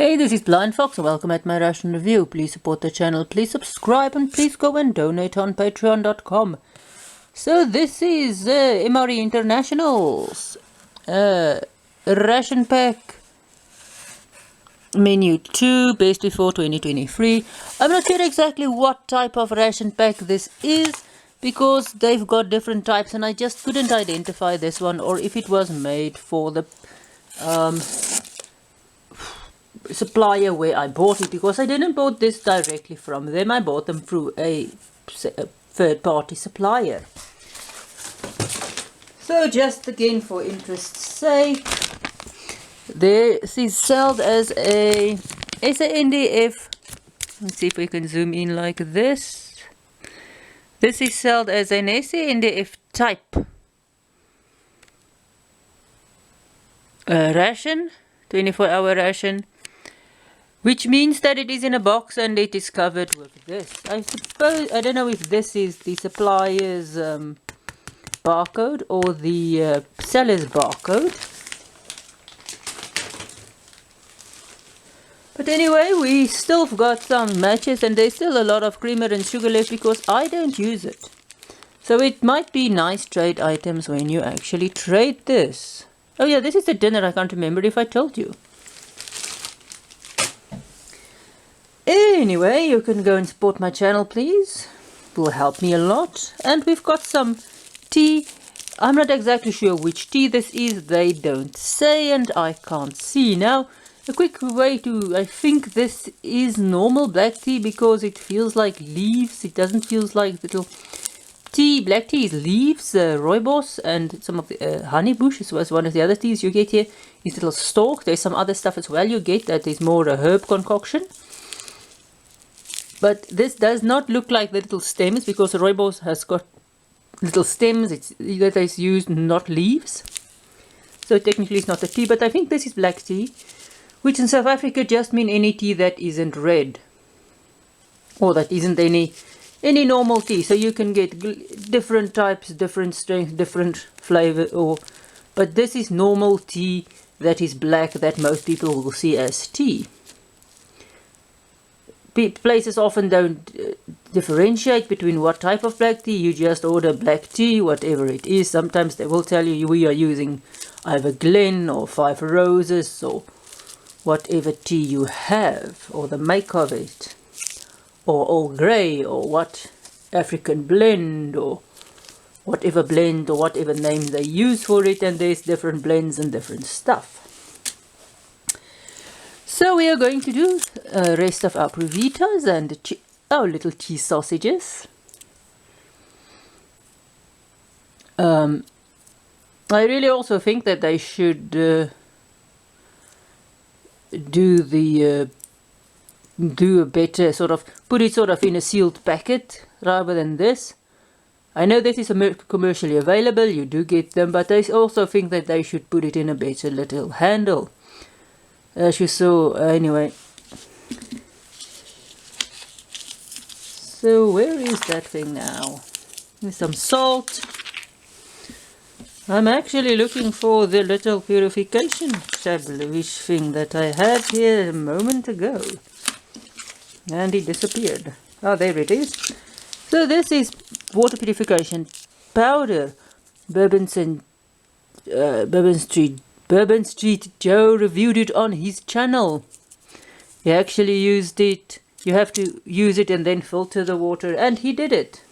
Hey, this is BlindFox and welcome at my Ration review. Please support the channel, please subscribe and please go and donate on patreon.com. So this is MRE International's Ration Pack Menu 2 based before 2023. I'm not sure exactly what type of ration pack this is because they've got different types and I just couldn't identify this one or if it was made for the supplier where I bought it, because I didn't bought this directly from them. I bought them through a third-party supplier. So just again for interest's sake, this is sold as a SANDF. Let's see if we can zoom in like this. This is sold as an SANDF Type ration, 24-hour ration, which means that it is in a box and it is covered with this. I don't know if this is the supplier's barcode or the seller's barcode. But anyway, we still got some matches and there's still a lot of creamer and sugar left because I don't use it. So it might be nice trade items when you actually trade this. Oh yeah, this is the dinner. I can't remember if I told you. Anyway, you can go and support my channel, please. It will help me a lot. And we've got some tea. I'm not exactly sure which tea this is. They don't say and I can't see. Now, a quick way to... I think this is normal black tea because it feels like leaves. It doesn't feel like little tea. Black tea is leaves, rooibos, and some of the honey bush as well as one of the other teas you get here is little stalk. There's some other stuff as well you get that is more a herb concoction. But this does not look like the little stems because the rooibos has got little stems that is used, not leaves. So technically it's not a tea, but I think this is black tea, which in South Africa just mean any tea that isn't red. Or that isn't any normal tea. So you can get different types, different strength, different flavor. But this is normal tea that is black that most people will see as tea. Places often don't differentiate between what type of black tea. You just order black tea, whatever it is. Sometimes they will tell you we are using either Glen or Five Roses or whatever tea you have, or the make of it, or All Grey, or what African blend, or whatever blend, or whatever name they use for it, and there's different blends and different stuff. So we are going to do rest of our Provitas and our little cheese sausages. I really also think that they should do a better sort of, put it sort of in a sealed packet rather than this. I know this is commercially available, you do get them, but I also think that they should put it in a better little handle. As you saw, anyway. So where is that thing now? There's some salt. I'm actually looking for the little purification tabloish thing that I had here a moment ago. And it disappeared. Oh, there it is. So this is water purification powder. Bourbon Street Joe reviewed it on his channel. He actually used it. You have to use it and then filter the water, and he did it.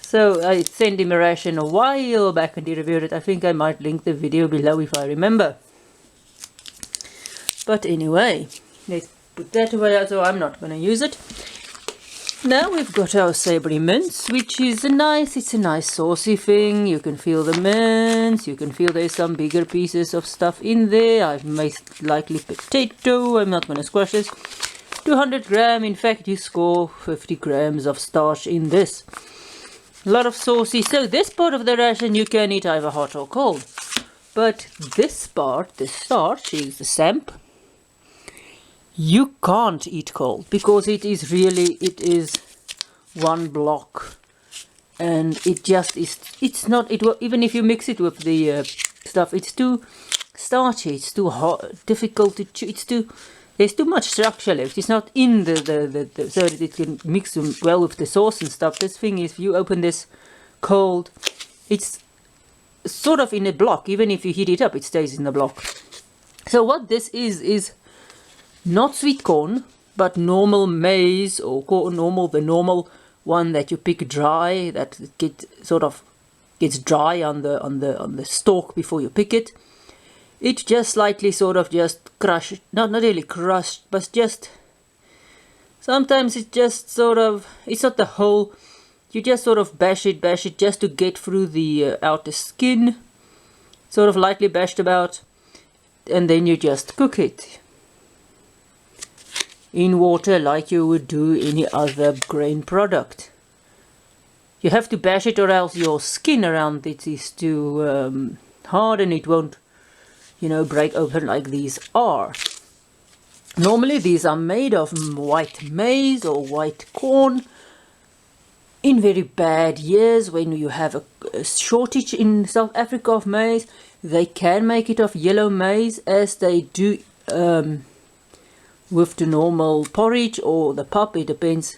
So I sent him a ration a while back and he reviewed it. I think I might link the video below if I remember. But anyway, let's put that away, so I'm not going to use it. Now we've got our savory mince, which is it's a nice saucy thing. You can feel the mince, you can feel there's some bigger pieces of stuff in there. I've made likely potato, I'm not going to squash this. 200 gram, in fact you score 50 grams of starch in this. A lot of saucy, so this part of the ration you can eat either hot or cold. But this part, the starch, is the samp. You can't eat cold because it is one block and it just is, it's not, even if you mix it with the stuff, it's too starchy. It's too hard, difficult to chew. There's too much structure left. It's not in the so that it can mix well with the sauce and stuff. This thing is, if you open this cold, it's sort of in a block. Even if you heat it up, it stays in the block. So what this is not sweet corn, but normal maize or corn, the normal one that you pick dry, that gets dry on the stalk before you pick it. It's just slightly sort of just crushed, not really crushed, but just sometimes it's just sort of, it's not the whole, you just sort of bash it just to get through the outer skin, sort of lightly bashed about, and then you just cook it in water like you would do any other grain product. You have to bash it or else your skin around it is too hard and it won't, you know, break open like these are. Normally these are made of white maize or white corn. In very bad years, when you have a shortage in South Africa of maize, they can make it of yellow maize, as they do with the normal porridge or the pap. It depends.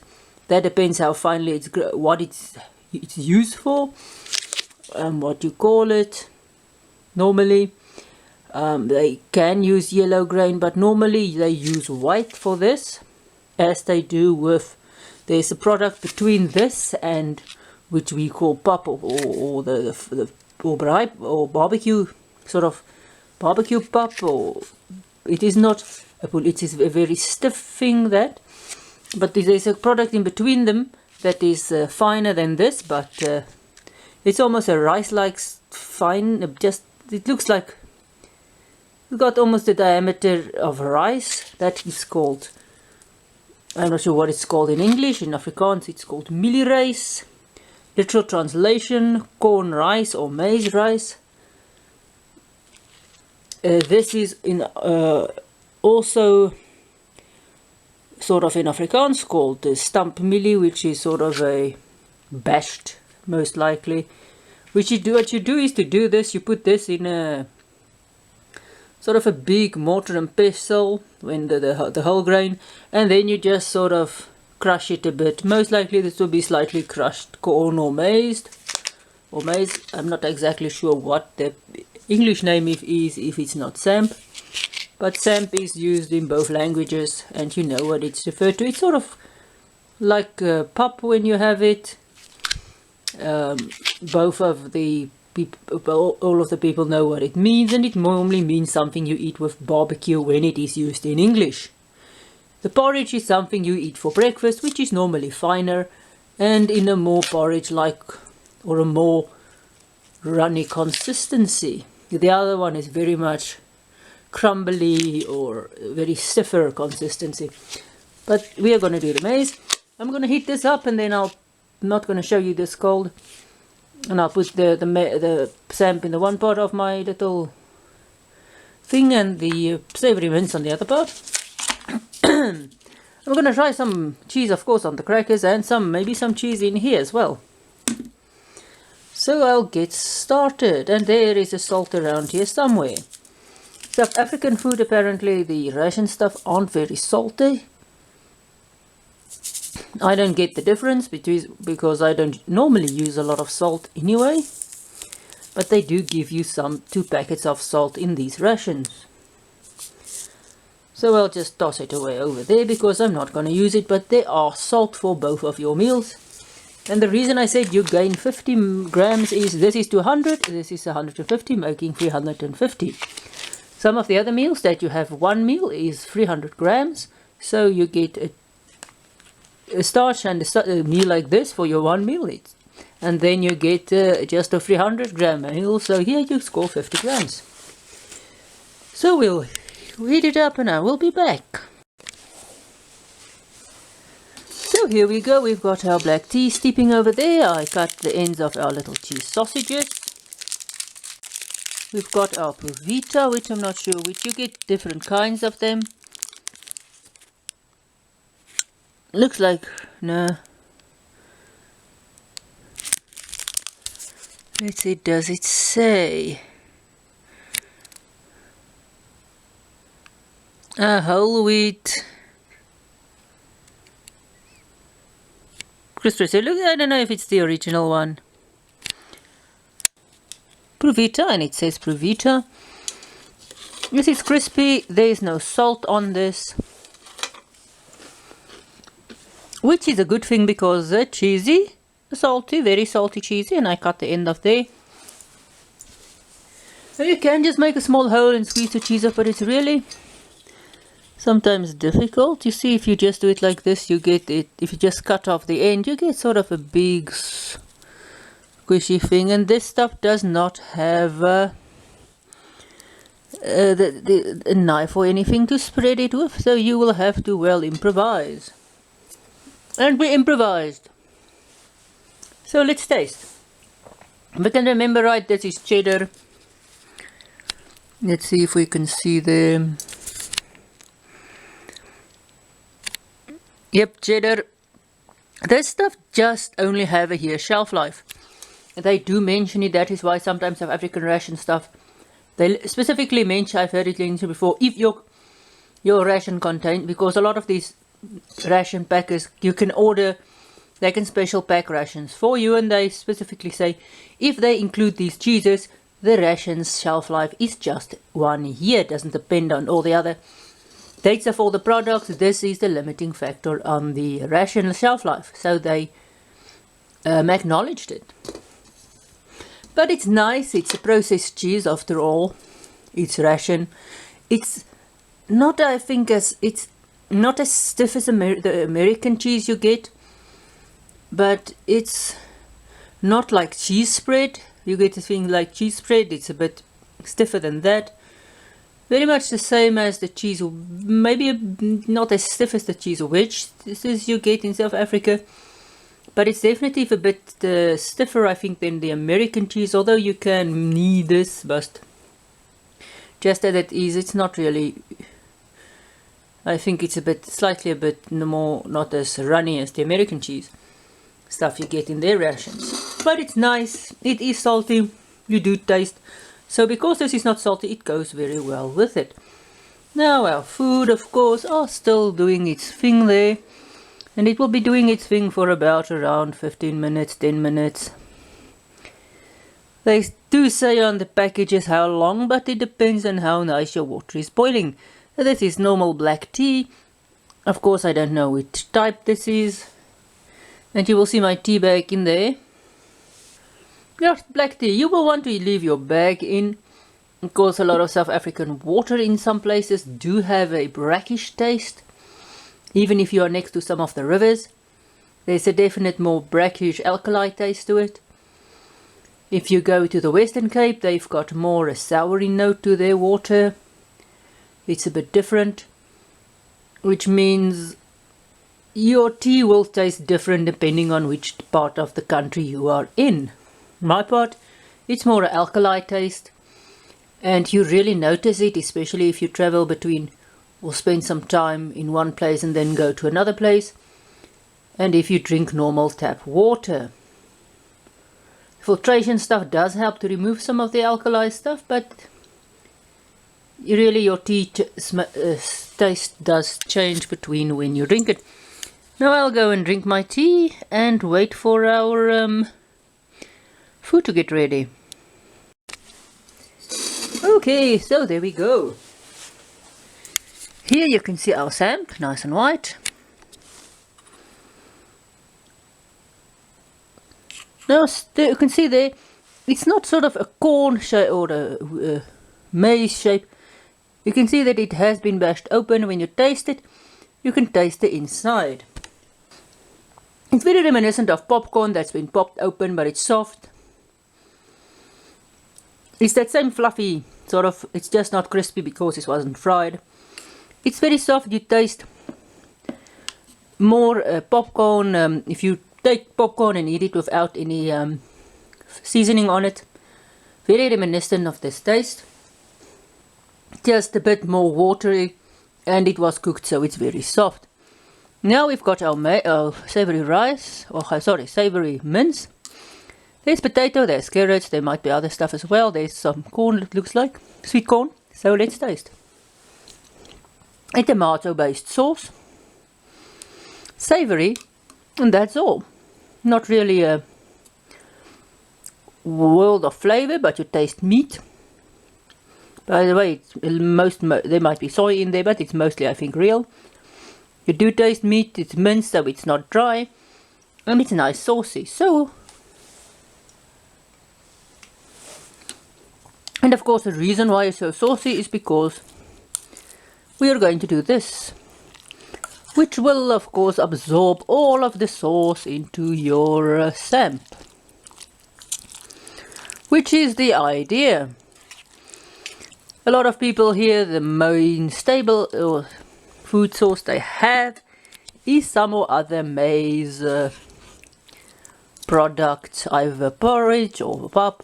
That depends how finely what it's used for, what you call it. Normally, they can use yellow grain, but normally they use white for this, as they do with. There's a product between this and which we call pap or barbecue, sort of barbecue pap, or it is not a pull, it is a very stiff thing that, but there's a product in between them that is finer than this, but it's almost a rice-like fine, just it looks like it's got almost the diameter of rice. That is called, I'm not sure what it's called in English. In Afrikaans it's called mielie rice. Literal translation, corn rice or maize rice. This is in also sort of in Afrikaans called the stamp mielie, which is sort of a bashed, most likely. What you do is to do this, you put this in a sort of a big mortar and pestle, when the whole grain, and then you just sort of crush it a bit. Most likely this will be slightly crushed corn or maize. I'm not exactly sure what the English name is if it's not samp, but samp is used in both languages and you know what it's referred to. It's sort of like pap when you have it. Both of the people, all of the people know what it means, and it normally means something you eat with barbecue when it is used in English. The porridge is something you eat for breakfast, which is normally finer and in a more porridge-like or a more runny consistency. The other one is very much crumbly or very stiffer consistency. But we are going to do the maize. I'm going to heat this up, and then I'm not going to show you this cold. And I'll put the samp in the one part of my little thing and the savory mince on the other part. I'm going to try some cheese, of course, on the crackers, and maybe some cheese in here as well. So I'll get started, and there is a salt around here somewhere. South African food, apparently the ration stuff aren't very salty. I don't get the difference because I don't normally use a lot of salt anyway, but they do give you 2 packets of salt in these rations. So I'll just toss it away over there because I'm not going to use it, but there are salt for both of your meals. And the reason I said you gain 50 grams is this is 200, this is 150, making 350. Some of the other meals that you have, one meal is 300 grams, so you get a starch and a meal like this for your one meal, and then you get just a 300 gram meal, so here you score 50 grams. So we'll heat it up and I will be back. So here we go, we've got our black tea steeping over there. I cut the ends of our little cheese sausages. We've got our puvita, which I'm not sure which, you get different kinds of them. Looks like, no. Let's see, does it say? whole wheat. Crispy. Look, I don't know if it's the original one. Provita, and it says Provita. This is crispy. There is no salt on this, which is a good thing because cheesy, salty, very salty cheesy, and I cut the end off there. So you can just make a small hole and squeeze the cheese off, but it's really sometimes difficult. You see, if you just do it like this, you get it. If you just cut off the end, you get sort of a big squishy thing. And this stuff does not have a knife or anything to spread it with, so you will have to well improvise. And we improvised. So let's taste. If we can remember right, this is cheddar. Let's see if we can see them. Yep, cheddar. This stuff just only have a year shelf life. They do mention it. That is why sometimes South African ration stuff, they specifically mention, I've heard it mentioned before, if your ration contains, because a lot of these ration packers, you can order, they can special pack rations for you, and they specifically say if they include these cheeses, the ration's shelf life is just 1 year. It doesn't depend on all the other dates of all the products. This is the limiting factor on the ration shelf life. So they acknowledged it. But it's nice. It's a processed cheese after all. It's ration. It's not, I think, it's not as stiff as the American cheese you get. But it's not like cheese spread. You get a thing like cheese spread, it's a bit stiffer than that. Very much the same as the cheese, maybe not as stiff as the cheese wedge this is you get in South Africa. But it's definitely a bit stiffer, I think, than the American cheese, although you can knead this, but just as it is, it's not really, I think it's slightly a bit more, not as runny as the American cheese stuff you get in their rations. But it's nice, it is salty, you do taste. So because this is not salty, it goes very well with it. Now our food, of course, are still doing its thing there. And it will be doing its thing for about around 15 minutes, 10 minutes. They do say on the packages how long, but it depends on how nice your water is boiling. This is normal black tea. Of course, I don't know which type this is. And you will see my tea bag in there. Just black tea. You will want to leave your bag in. Of course, a lot of South African water in some places do have a brackish taste. Even if you are next to some of the rivers, there's a definite more brackish alkali taste to it. If you go to the Western Cape, they've got more a soury note to their water. It's a bit different, which means your tea will taste different depending on which part of the country you are in. My part, it's more an alkali taste, and you really notice it, especially if you travel between or spend some time in one place and then go to another place, and if you drink normal tap water. Filtration stuff does help to remove some of the alkali stuff, but really your tea taste does change between when you drink it. Now I'll go and drink my tea and wait for our food to get ready. Okay, so there we go. Here you can see our samp, nice and white. Now you can see there, it's not sort of a corn shape or a maize shape. You can see that it has been bashed open. When you taste it, you can taste the inside. It's very reminiscent of popcorn that's been popped open, but it's soft. It's that same fluffy sort of, it's just not crispy because it wasn't fried. It's very soft. You taste more popcorn. If you take popcorn and eat it without any seasoning on it, very reminiscent of this taste. Just a bit more watery, and it was cooked, so it's very soft. Now we've got our savory rice, savory mince. There's potato, there's carrots, there might be other stuff as well. There's some corn, it looks like, sweet corn. So let's taste. a tomato based sauce, savory, and that's all. Not really a world of flavor, but you taste meat. By the way, there might be soy in there, but it's mostly, I think, real. You do taste meat. It's minced, so it's not dry, and it's nice saucy. So, and of course the reason why it's so saucy is because we are going to do this, which will of course absorb all of the sauce into your samp, which is the idea. A lot of people here, the main staple or food source they have is some or other maize product, either porridge or pap,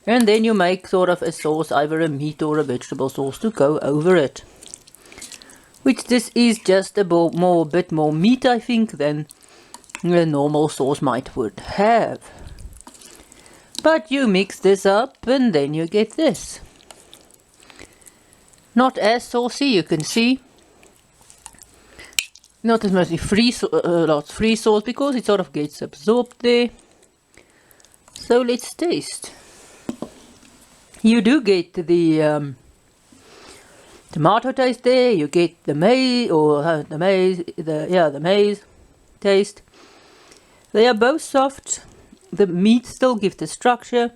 and then you make sort of a sauce, either a meat or a vegetable sauce to go over it. Which this is just a bit more meat, I think, than a normal sauce would have. But you mix this up and then you get this. Not as saucy, you can see. Not as much free sauce because it sort of gets absorbed there. So let's taste. You do get the tomato taste there. You get the maize the maize taste. They are both soft. The meat still gives the structure,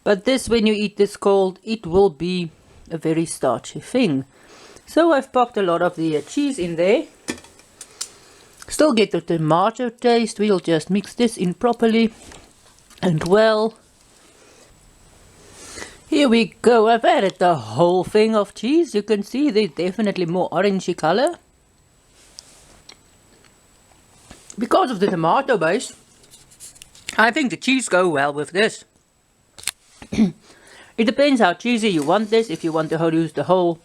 but this, when you eat this cold, it will be a very starchy thing. So I've popped a lot of the cheese in there. Still get the tomato taste. We'll just mix this in properly and well. Here we go. I've added the whole thing of cheese. You can see there's definitely more orangey color because of the tomato base. I think the cheese go well with this. It depends how cheesy you want this, if you want to use the whole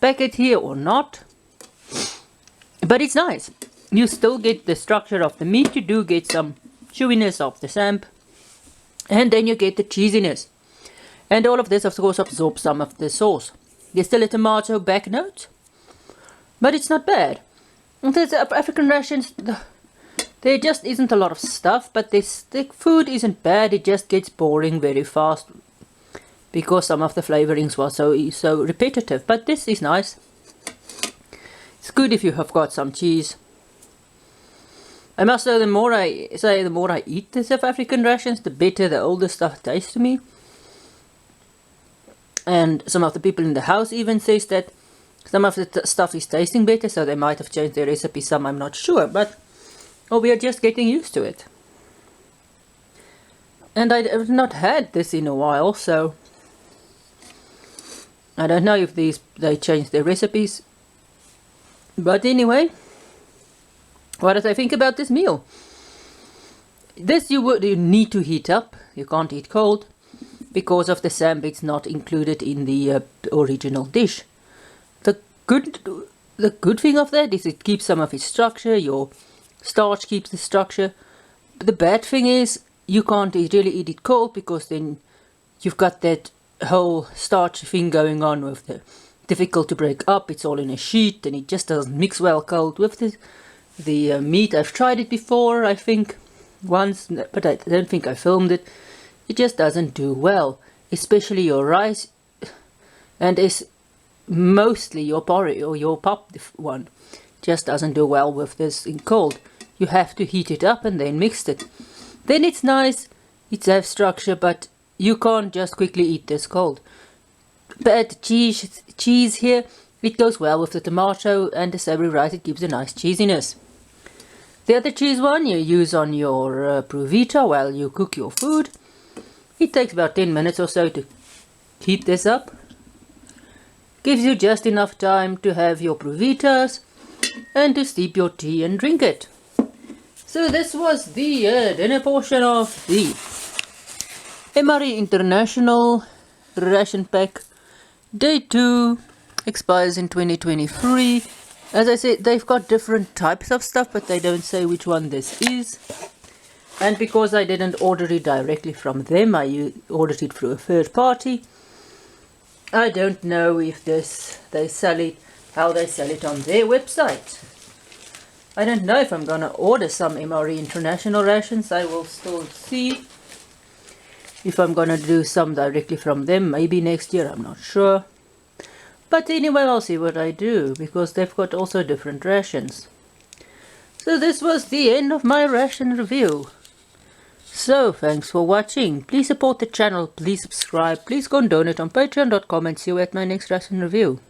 packet here or not. But it's nice. You still get the structure of the meat. You do get some chewiness of the samp. And then you get the cheesiness. And all of this, of course, absorbs some of the sauce. There's still a tomato back note, but it's not bad. And there's African rations. There just isn't a lot of stuff, but the food isn't bad. It just gets boring very fast because some of the flavorings were so repetitive. But this is nice. It's good if you have got some cheese. I must say, the more I eat the South African rations, the better the older stuff tastes to me. And some of the people in the house even says that some of the stuff is tasting better, so they might have changed their recipe some, I'm not sure, but we are just getting used to it. And I have not had this in a while, so I don't know if they changed their recipes. But anyway, what did I think about this meal? This you need to heat up. You can't eat cold. Because of the samp, it's not included in the original dish. The good thing of that is it keeps some of its structure. Your starch keeps the structure. But the bad thing is you can't really eat it cold, because then you've got that whole starch thing going on with the difficult to break up. It's all in a sheet and it just doesn't mix well cold with the meat. I've tried it before, I think, once, but I don't think I filmed it. It just doesn't do well, especially your rice, and is mostly your porridge or your pap one. Just doesn't do well with this in cold. You have to heat it up and then mix it. Then it's nice, it has structure, but you can't just quickly eat this cold. But cheese here, it goes well with the tomato and the savory rice. It gives a nice cheesiness. The other cheese one you use on your Pruvita while you cook your food. It takes about 10 minutes or so to heat this up. Gives you just enough time to have your Pruvitas and to steep your tea and drink it. So this was the dinner portion of the MRE International Ration Pack. Day 2 expires in 2023. As I said, they've got different types of stuff, but they don't say which one this is. And because I didn't order it directly from them, I ordered it through a third party. I don't know if they sell it. how they sell it on their website. I don't know if I'm gonna order some MRE International rations. I will still see if I'm gonna do some directly from them. Maybe next year, I'm not sure. But anyway, I'll see what I do, because they've got also different rations. So this was the end of my ration review. So, thanks for watching. Please support the channel, please subscribe, please go and donate on patreon.com, and see you at my next ration review.